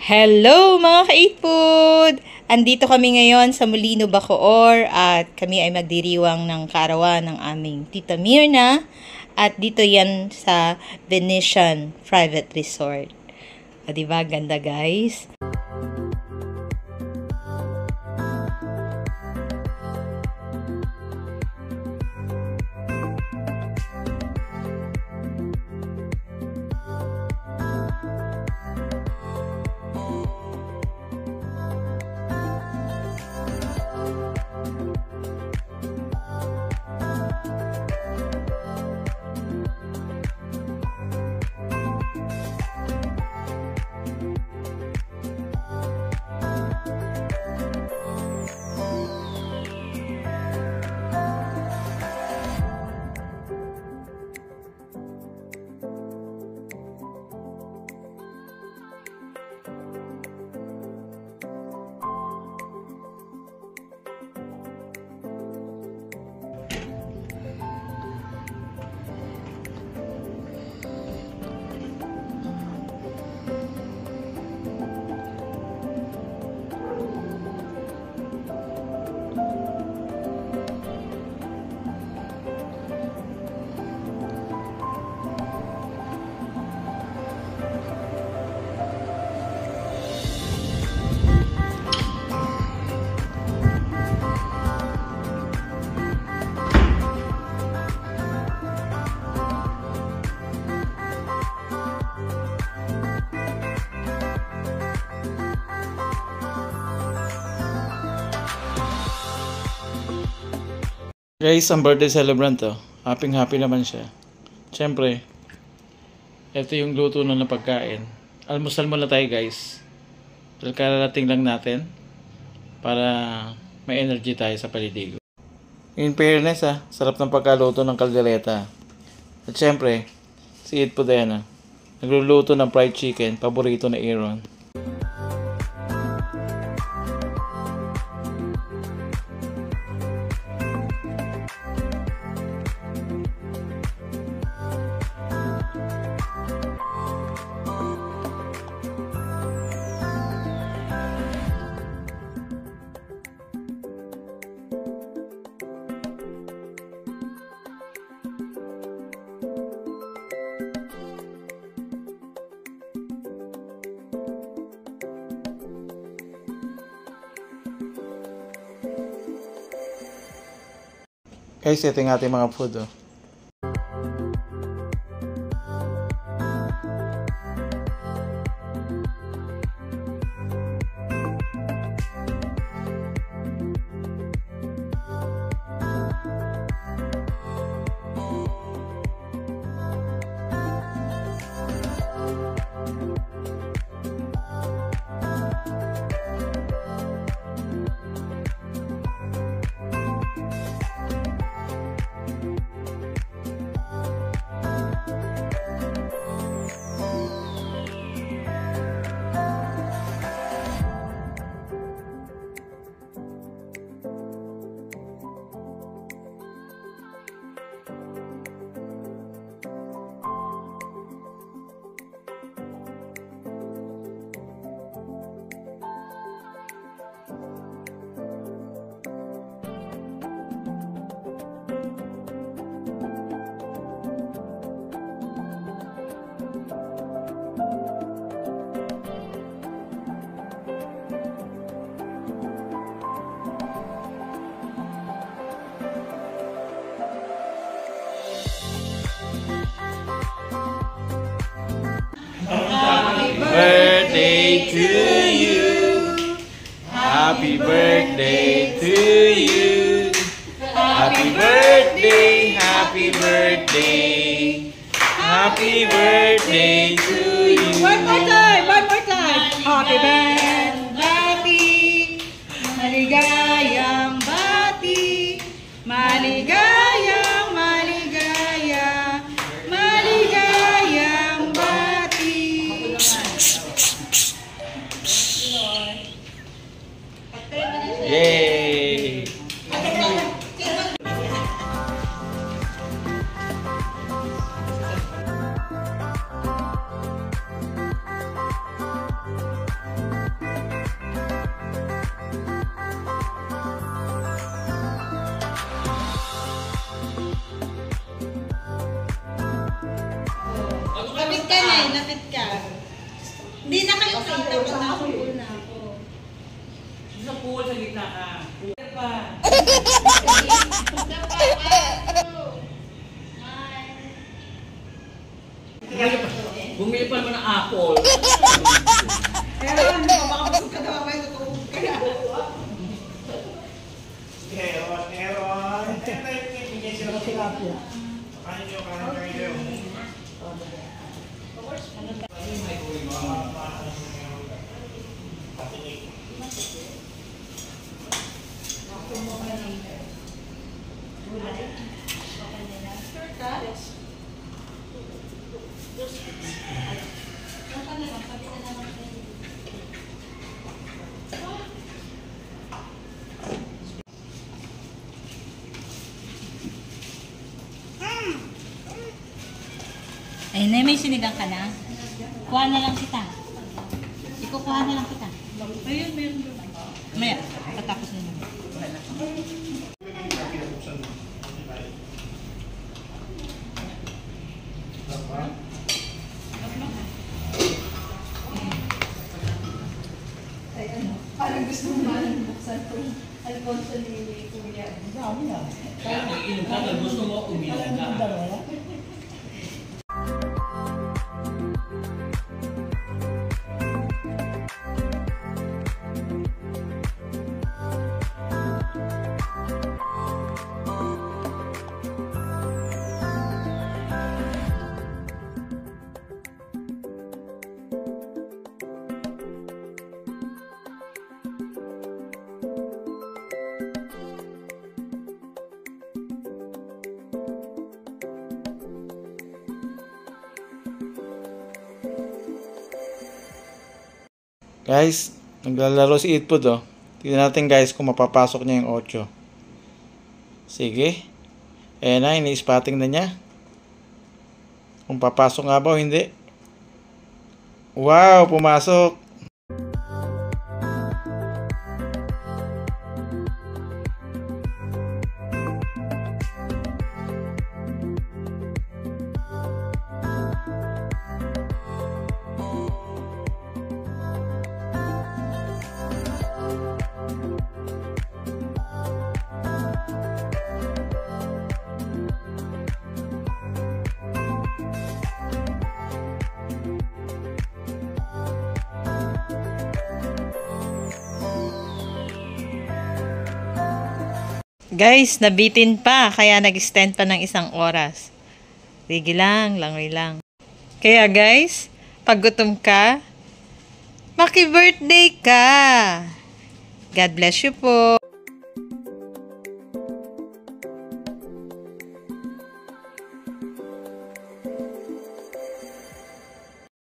Hello mga ka-eatfood! Andito kami ngayon sa Molino, Bacoor at kami ay magdiriwang ng kaarawan ng aming Tita Myrna at dito yan sa Venetian Private Resort. O diba, ganda guys? Guys, ang birthday celebrant to. Happy naman siya. Siyempre, ito yung luto na ng pagkain. Almusal muna tayo guys. Dahil kararating lang natin para may energy tayo sa paliligo. In fairness sarap ng pagkaluto ng kaldereta. At siyempre, si Ed Podena, nagluluto ng fried chicken, paborito na Aaron. Guys, ito yung ating mga food Birthday to you. Happy birthday to you. Happy birthday, happy birthday. Happy birthday to you. One more time. Happy birthday, maligayang bati, maligayang bati. Yay! Lapit ka na eh, lapit ka. Hindi na kayo kita pag nasa pool na ako. Sa pool, sa gitna ka. Pa. Bumili pa naman ng apple. Pero ano pa, baka busog ka daw, may tutulog ka na. Ay, na may sinigang ka na? Kuha na lang kita. Ikukuha na lang kita. Ayun, meron doon. Maya, patapos na naman. Parang gusto mo malang buksan ko. Alfonso ni Kuya. Kaya nag-inom ka, gusto mo uminom ka. Guys, naglalaro si Itpud oh. Tignan natin guys kung mapapasok niya yung 8. Sige. Ayan na, ini-spotting na niya. Kung papasok nga ba o hindi. Wow, pumasok. Guys, nabitin pa, kaya nag-extend pa ng 1 oras. Sige lang, langoy lang. Kaya guys, pag gutom ka, maki-birthday ka. God bless you po.